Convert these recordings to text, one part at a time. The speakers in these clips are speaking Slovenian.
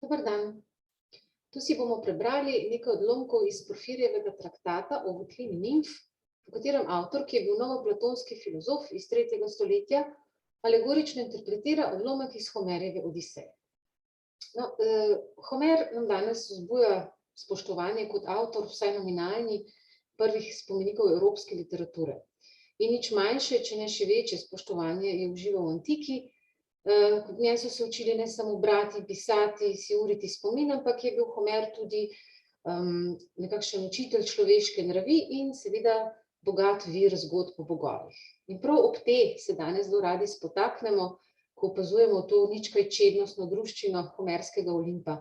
Dober dan. Tu si bomo prebrali nekaj odlomkov iz Porfirijevega traktata o votlini nimf, v katerem avtor, ki je bil novoplatonski filozof iz 3. stoletja, alegorično interpretira odlomek iz Homerjeve Odiseje. No, Homer nam danes vzbuja spoštovanje kot avtor, vsaj nominalni, prvih spomenikov evropske literature. In nič manjše, če ne še večje spoštovanje je užival v antiki. Kot njej so se učili ne samo brati, pisati, si uriti spomin, ampak je bil Homer tudi nekakšen učitelj človeške nravi in seveda bogat vir zgodb o bogovih. In prav ob te se danes zelo radi spotaknemo, ko opazujemo to nič kaj čednostno druščino homerskega Olimpa.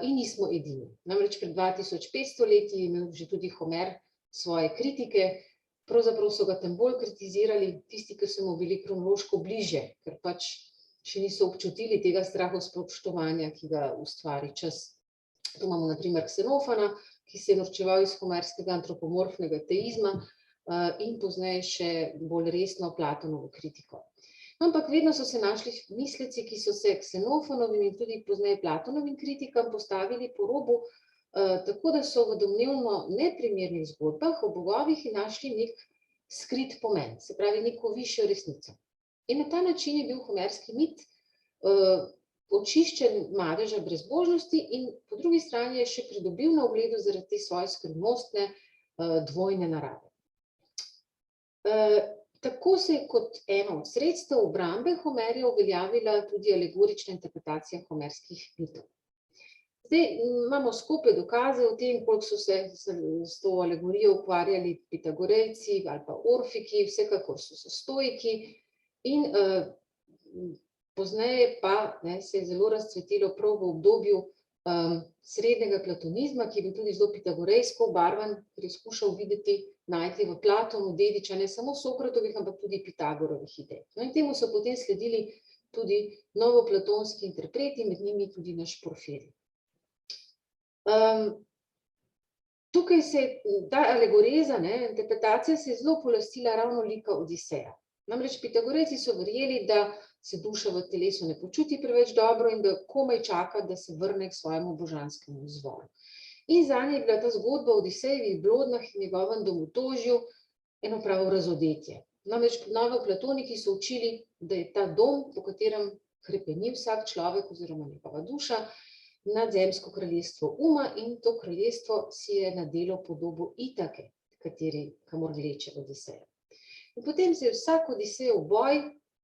In nismo edini. Namreč pred 2500 leti je imel že tudi Homer svoje kritike, pravzaprav so ga tem bolj kritizirali tisti, ki so mu bili kronološko bliže, ker pač še niso občutili tega strahospoštovanja, ki ga ustvari čas. Tu imamo na primer Ksenofana, ki se je norčeval iz homerskega antropomorfnega teizma in pozneje še bolj resno Platonovo kritiko. Ampak vedno so se našli misleci, ki so se Ksenofonovim in tudi pozneje Platonovim kritikam postavili po robu, tako da so v domnevno neprimernih zgodbah o bogovih našli nek skrit pomen, se pravi neko višjo resnico. In na ta način je bil homerski mit očiščen madeža brezbožnosti in po drugi strani je še pridobil na ugledu zaradi te svoje skrivnostne dvojne narave. Tako se je kot eno od sredstev obrambe Homerja uveljavila tudi alegorična interpretacija homerskih mitov. Zdaj imamo skupaj dokaze o tem, koliko so se s to alegorijo ukvarjali Pitagorejci ali pa Orfiki, vsekakor so se stoiki. In pozneje pa se je zelo razcvetilo prav v obdobju srednjega platonizma, ki je bil tudi zelo pitagorejsko obarvan, ker je skušal videti, najti v Platonu dediča ne samo Sokratovih, ampak tudi Pitagorovih idej. No in temu so potem sledili tudi novoplatonski interpreti, med njimi tudi naš Porfirij. Tukaj se ta alegoreza, interpretacija se je zelo polastila ravno lika Odiseja. Namreč Pitagorejci so verjeli, da se duša v telesu ne počuti preveč dobro in da komaj čaka, da se vrne k svojemu božanskemu izvoru. In zanje je bila ta zgodba o Odisejevih blodnjah in njegovem domotožju eno pravo razodetje. Namreč novoplatoniki so učili, da je ta dom, po katerem hrepeni vsak človek oziroma njegova duša, nadzemsko kraljestvo uma in to kraljestvo si je nadelo podobo Itake, kamor vleče Odiseja. In potem se je vsak Odisejev boj,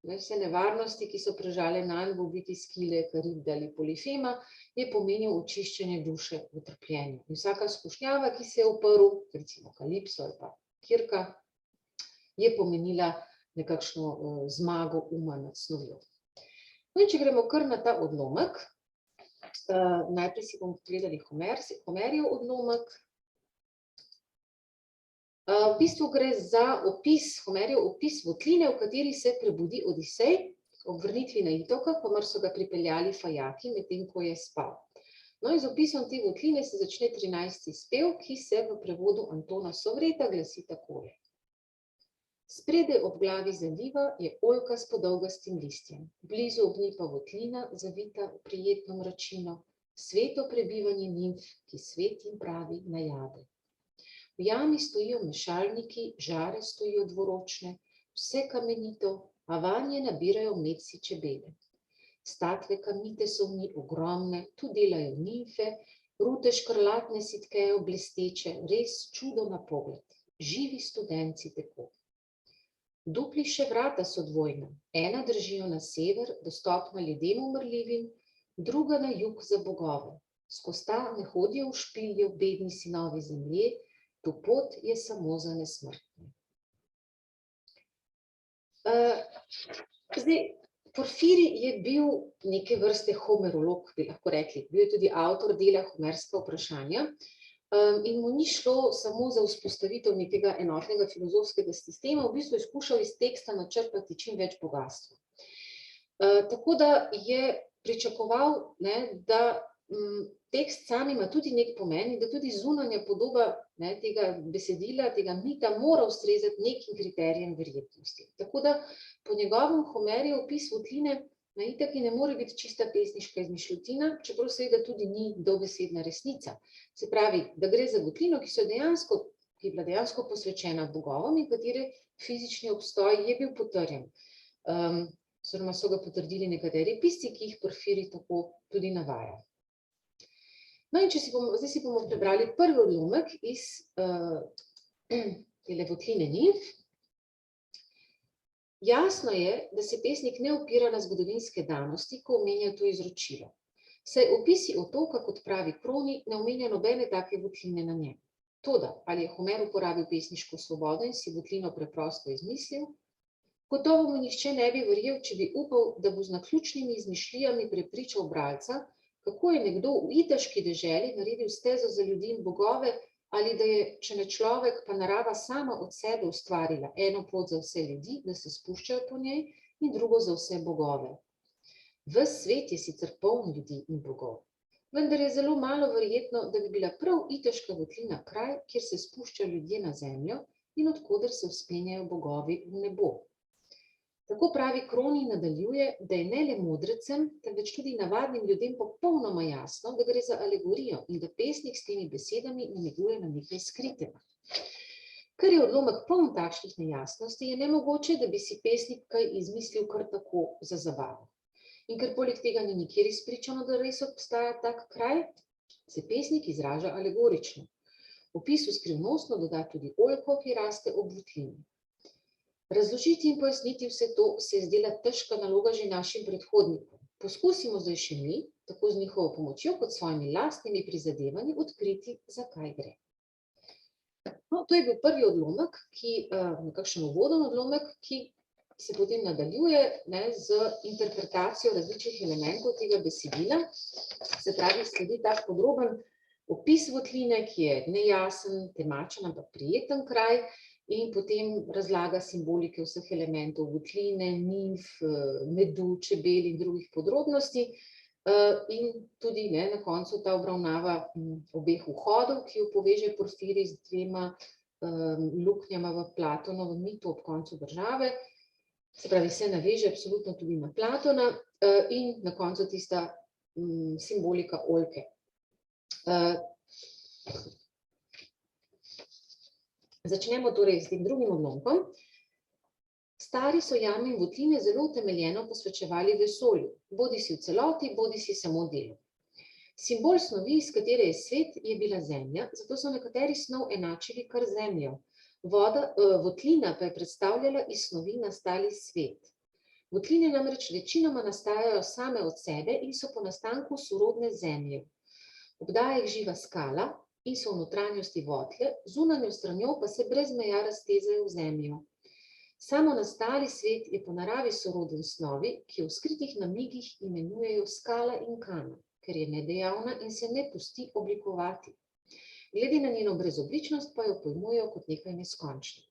vse nevarnosti, ki so prežale nanj v obliki Skile, Karibde ali Polifema, je pomenil očiščenje duše v trpljenju. In vsaka skušnjava, ki se je uprl, recimo Kalipso ali pa Kirka, je pomenila nekakšno zmago uma nad snovjo. No in če gremo kar na ta odlomek, najprej si bomo pogledali Homerjev odlomek. V bistvu gre za Homerjev opis votline, v kateri se prebudi Odisej, ob vrnitvi na Itoka, kamor so ga pripeljali fajaki, medtem ko je spal. No in z opisom te votline se začne 13. spev, ki se v prevodu Antona Sovreta glasi takole. Spredaj ob glavi zaliva je oljka s podolgastim listjem, blizu ob njej pa votlina, zavita v prijetno mračino, sveto prebivanje nimf, ki svet jim pravi najade. V jami stojijo mešalniki, žare stojijo dvoročne, vse kamenito, a vanje nabirajo medsi čebele. Statve kamnite so v njih ogromne, tu delajo nimfe, rute škrlatne si tkejo blesteče, res čudo na pogled, živi studenci tako. Dupli še vrata so dvojna, ena držijo na sever, dostopna ljudem umrljivim, druga na jug za bogove. Skozi ta ne hodijo v špiljo bedni sinovi zemlje, tu pot je samo za nesmrtne. Zdaj, Porfirij je bil neke vrste homerolog, bi lahko rekli. Bil je tudi avtor dela Homerska vprašanja in mu ni šlo samo za vzpostavitev nekega enotnega filozofskega sistema, v bistvu je skušal iz teksta načrpati čim več bogastva. Tako da je pričakoval, da tekst sam ima tudi nek pomen in da tudi zunanja podoba tega besedila, tega mita mora ustrezati nekim kriterijem verjetnosti. Tako da po njegovem Homerjev opis votline Itak ne more biti čista pesniška izmišljotina, čeprav seveda tudi ni dobesedna resnica. Se pravi, da gre za votlino, ki je bila dejansko posvečena bogovom in katere fizični obstoj je bil potrjen. Oziroma so ga potrdili nekateri pisci, ki jih Porfirij tako tudi navaja. No in zdaj si bomo prebrali prvi odlomek iz tele votline Nimf. Jasno je, da se pesnik ne opira na zgodovinske danosti, ko omenja to izročilo. Saj opisi otoka, kot pravi Kroni, ne omenja nobene take votline na njem. Toda, ali je Homer uporabil pesniško svobodo in si votlino preprosto izmislil? Gotovo mu nihče ne bi verjel, če bi upal, da bo z naključnimi izmišljijami prepričal bralca, kako je nekdo v itaški deželi naredil stezo za ljudi in bogove, ali da je, če ne človek, pa narava sama od sebe ustvarila eno pot za vse ljudi, da se spuščajo po njej, in drugo za vse bogove. Ves svet je sicer poln ljudi in bogov, vendar je zelo malo verjetno, da bi bila prav itaška votlina kraj, kjer se spuščajo ljudje na zemljo in od koder se vzpenjajo bogovi v nebo. Tako pravi Kroni nadaljuje, da je ne le modrecem, temveč tudi navadnim ljudem popolnoma jasno, da gre za alegorijo in da pesnik s temi besedami namiguje na nekaj skritega. Ker je odlomek poln takšnih nejasnosti, je nemogoče, da bi si pesnik kaj izmislil kar tako za zabavo. In ker poleg tega ni nikjer izpričano, da res obstaja tak kraj, se pesnik izraža alegorično. Opisu skrivnostno doda tudi oljko, ki raste ob votlini. Razložiti in pojasniti vse to se je zdela težka naloga že našim predhodnikom. Poskusimo zdaj še mi, tako z njihovo pomočjo kot svojimi lastnimi prizadevanji, odkriti, zakaj gre. No, to je bil prvi odlomek, nekakšen uvoden odlomek, ki se potem nadaljuje z interpretacijo različnih elementov tega besedila. Se pravi, sledi tak podroben opis votline, ki je nejasen, temačen, ampak prijeten kraj, in potem razlaga simbolike vseh elementov votline, nimf, medu, čebel in drugih podrobnosti. In tudi na koncu ta obravnava obeh vhodov, ki jo poveže Porfirij z dvema luknjama v Platonovem mitu ob koncu države. Se pravi, se naveže absolutno tudi na Platona in na koncu tista simbolika oljke. Začnemo torej s tem drugim odlomkom. Stari so jame in votline zelo utemeljeno posvečevali vesolju, bodisi v celoti, bodisi samo delu. Simbol snovi, iz katere je svet, je bila zemlja, zato so nekateri snov enačili kar zemljo. Votlina pa je predstavljala iz snovi nastali svet. Votline namreč večinoma nastajajo same od sebe in so po nastanku sorodne zemlje. Obdaja jih živa skala in so v notranjosti votle, zunanjo stranjo pa se brez meja raztezajo v zemljo. Samo nastali svet je po naravi soroden snovi, ki v skritih namigih imenujejo skala in kana, ker je nedejavna in se ne pusti oblikovati. Glede na njeno brezobličnost pa jo pojmujejo kot nekaj neskončnega.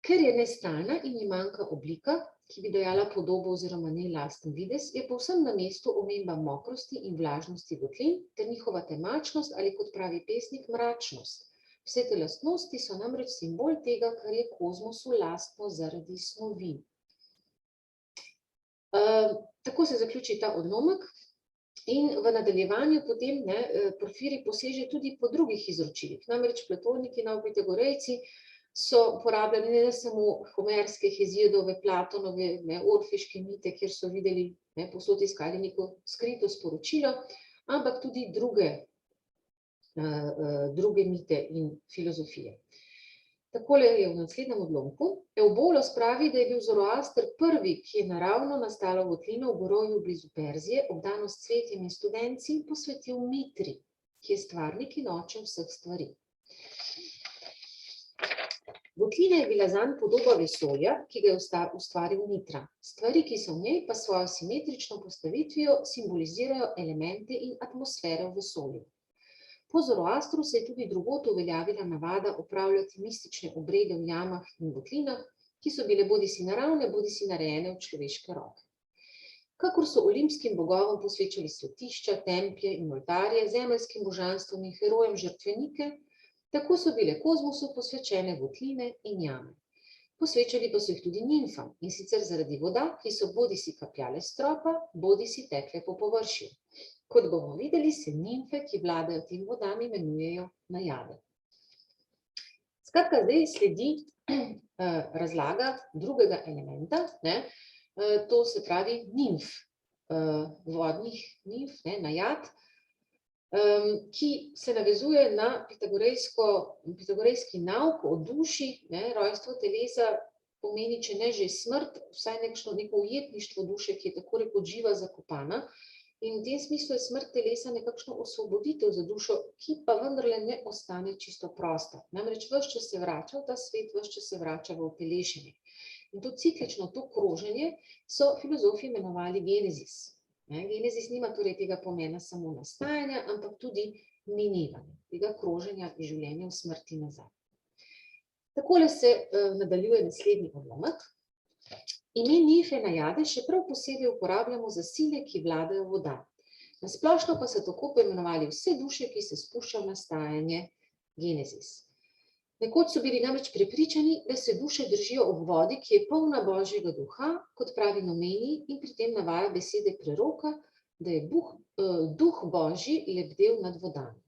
Ker je nestalna in ji manjka oblika, ki bi dajala podobo oziroma njen lasten videz, je povsem na mestu omemba mokrosti in vlažnosti votlin ter njihova temačnost ali, kot pravi pesnik, mračnost. Vse te lastnosti so namreč simbol tega, kar je kozmosu lastno zaradi snovi. Tako se zaključi ta odlomek in v nadaljevanju potem Porfirij poseže tudi po drugih izročilih. Namreč platoniki, Novopitagorejci so uporabljali ne samo homerske, Hezijodove, Platonove, orfiške mite, kjer so videli, povsod iskali neko skrito sporočilo, ampak tudi druge mite in filozofije. Takole je v naslednjem odlomku. Eubolos pravi, da je bil Zoroaster prvi, ki je naravno nastalo votlino v gorovju blizu Perzije, obdano s cvetjem in studenci, posvetil Mitri, ki je stvarnik in oče vseh stvari. Votlina je bila zanj podoba vesolja, ki ga je ustvaril Mitra. Stvari, ki so v njej, pa svojo simetrično postavitvijo simbolizirajo elemente in atmosfere v vesolju. Po Zoroastru se je tudi drugod uveljavila navada opravljati mistične obrede v jamah in votlinah, ki so bile bodisi naravne, bodisi narejene v človeške roke. Kakor so olimpskim bogovom posvečali svetišča, templje in oltarje, zemeljskim božanstvom in herojem žrtvenike, tako so bile kozmosu posvečene votline in jame. Posvečali pa so jih tudi nimfam, in sicer zaradi voda, ki so bodisi kapljale s stropa, bodisi tekle po površju. Kot bomo videli, se nimfe, ki vladajo tem vodam, imenujejo najade. Skratka, zdaj sledi razlaga drugega elementa, to se pravi nimf, vodnih nimf, najad, ki se navezuje na pitagorejski nauk o duši, rojstvo telesa pomeni, če ne že smrt, vsaj neko ujetništvo duše, ki je tako rekoč živa zakopana, in v tem smislu je smrt telesa nekakšno osvoboditev za dušo, ki pa vendarle ne ostane čisto prosta. Namreč ves čas se vrača v ta svet, ves čas se vrača v utelešenje. In to ciklično, to kroženje so filozofi imenovali genezis. Genezis nima torej tega pomena samo nastajanja, ampak tudi minevanja, tega kroženja iz življenja v smrti nazaj. Takole se nadaljuje naslednji odlomek. Ime nimfe najade še prav posebej uporabljamo za sile, ki vladajo voda. Na splošno pa so tako poimenovali vse duše, ki se spuščajo v nastajanje, genezis. Nekoč so bili namreč prepričani, da se duše držijo ob vodi, ki je polna Božjega duha, kot pravi Nomeni, in pri tem navaja besede preroka, da je duh Božji lebdel nad vodami.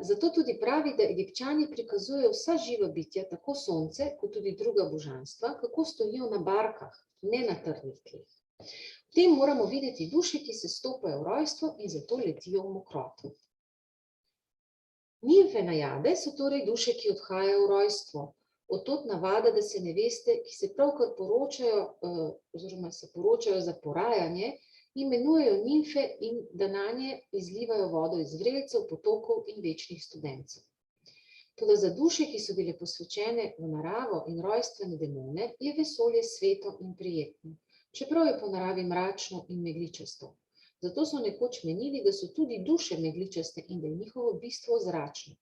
Zato tudi pravi, da Egipčani prikazujejo vsa živa bitja, tako sonce, kot tudi druga božanstva, kako stojijo na barkah, ne na trdnih tleh. V tem moramo videti duše, ki se stopajo v rojstvo in zato letijo v mokroto. Nimfe najade so torej duše, ki odhajajo v rojstvo. Od tod navada, da se neveste, ki se pravkar poročajo, oziroma se poročajo za porajanje, imenujejo nimfe in da nanje izlivajo vodo iz vrelcev, potokov in večnih studencev. Toda za duše, ki so bile posvečene v naravo in rojstvene demone, je vesolje sveto in prijetno, čeprav je po naravi mračno in megličasto. Zato so nekoč menili, da so tudi duše megličaste in da je njihovo bistvo zračno.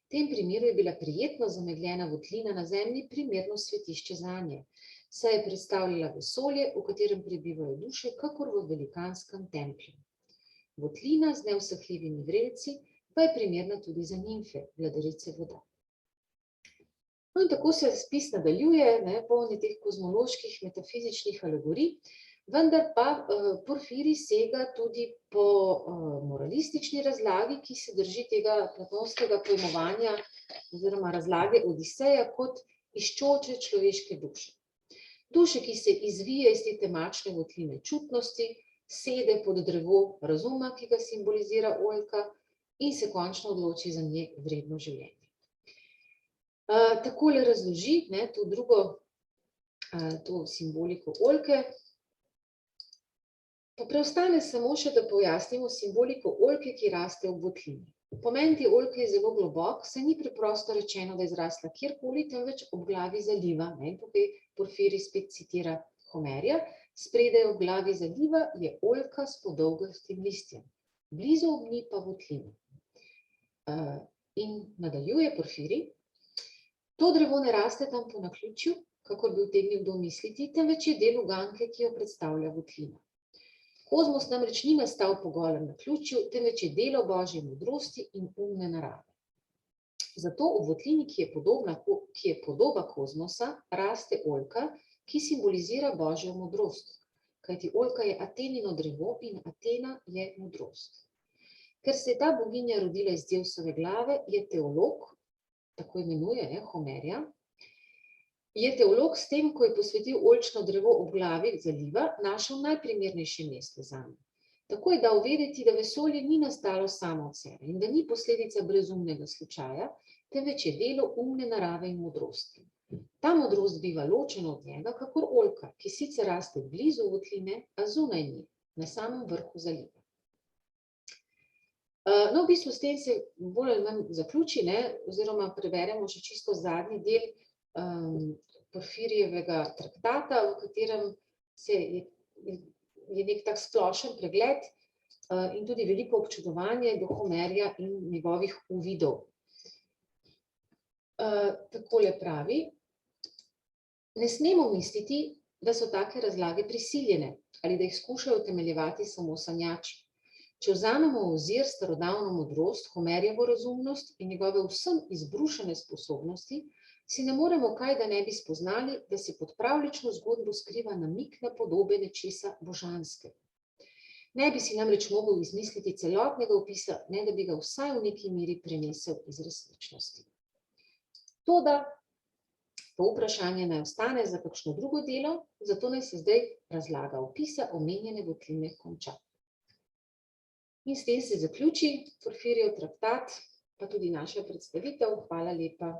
V tem primeru je bila prijetno zamegljena votlina na zemlji primerno svetišče zanje, saj je predstavljala vesolje, v katerem prebivajo duše, kakor v velikanskem templju. Votlina z neusahljivimi vrelci pa je primerna tudi za nimfe, vladarice voda. No in tako se spis nadaljuje, polni teh kozmoloških, metafizičnih alegorij, vendar pa Porfirij sega tudi po moralistični razlagi, ki se drži tega platonskega pojmovanja oziroma razlage Odiseja kot iščoče človeške duše. Duše, ki se izvije iz te temačne votline čutnosti, sede pod drevo razuma, ki ga simbolizira oljka, in se končno odloči za nje vredno življenje. Takole razloži to simboliko oljke. Pa preostane samo še, da pojasnimo simboliko oljke, ki raste v votlini. Pomen te oljke je zelo globok, saj ni preprosto rečeno, da je zrasla kjerkoli, temveč ob glavi zaliva. Tukaj Porfirij spet citira Homerja. Spredaj ob glavi zaliva je oljka s podolgastim listjem, blizu ob njej pa votlina. In nadaljuje Porfirij. To drevo ne raste tam po naključju, kakor bi utegnil kdo misliti, temveč je del uganke, ki jo predstavlja votlina. Kozmos namreč ni nastal po golem naključju, temveč je delo Božje modrosti in umne narave. Zato v votlini, ki je podoba kozmosa, raste oljka, ki simbolizira Božjo modrost. Kajti oljka je Atenino drevo in Atena je modrost. Ker se je ta boginja rodila iz Zevsove glave, je teolog, tako imenuje Homerja, je teolog s tem, ko je posvetil oljčno drevo ob glavi zaliva, našel najprimernejše mesto zanj. Tako je dal vedeti, da vesolje ni nastalo samo od sebe in da ni posledica brezumnega slučaja, temveč je delo umne narave in modrosti. Ta modrost biva ločena od njega, kakor oljka, ki sicer raste blizu votline, a zunaj nje, na samem vrhu zaliva. No, v bistvu s tem se bolj ali manj zaključi, oziroma preberemo še čisto zadnji del Porfirijevega traktata, v katerem je nek tak splošen pregled in tudi veliko občudovanje do Homerja in njegovih uvidov. Takole pravi: ne smemo misliti, da so take razlage prisiljene ali da jih skušajo utemeljevati samo sanjači. Če vzamemo v ozir starodavno modrost, Homerjevo razumnost in njegove vsem izbrušene sposobnosti, si ne moremo kaj, da ne bi spoznali, da se pod pravljično zgodbo skriva namig na podobe nečesa božanskega. Ne bi si namreč mogel izmisliti celotnega opisa, ne da bi ga vsaj v neki meri prenesel iz resničnosti. Toda to vprašanje naj ostane za kakšno drugo delo, zato naj se zdaj razlaga opisa omenjene votline konča. In s tem se zaključi Porfirijev traktat, pa tudi naša predstavitev. Hvala lepa.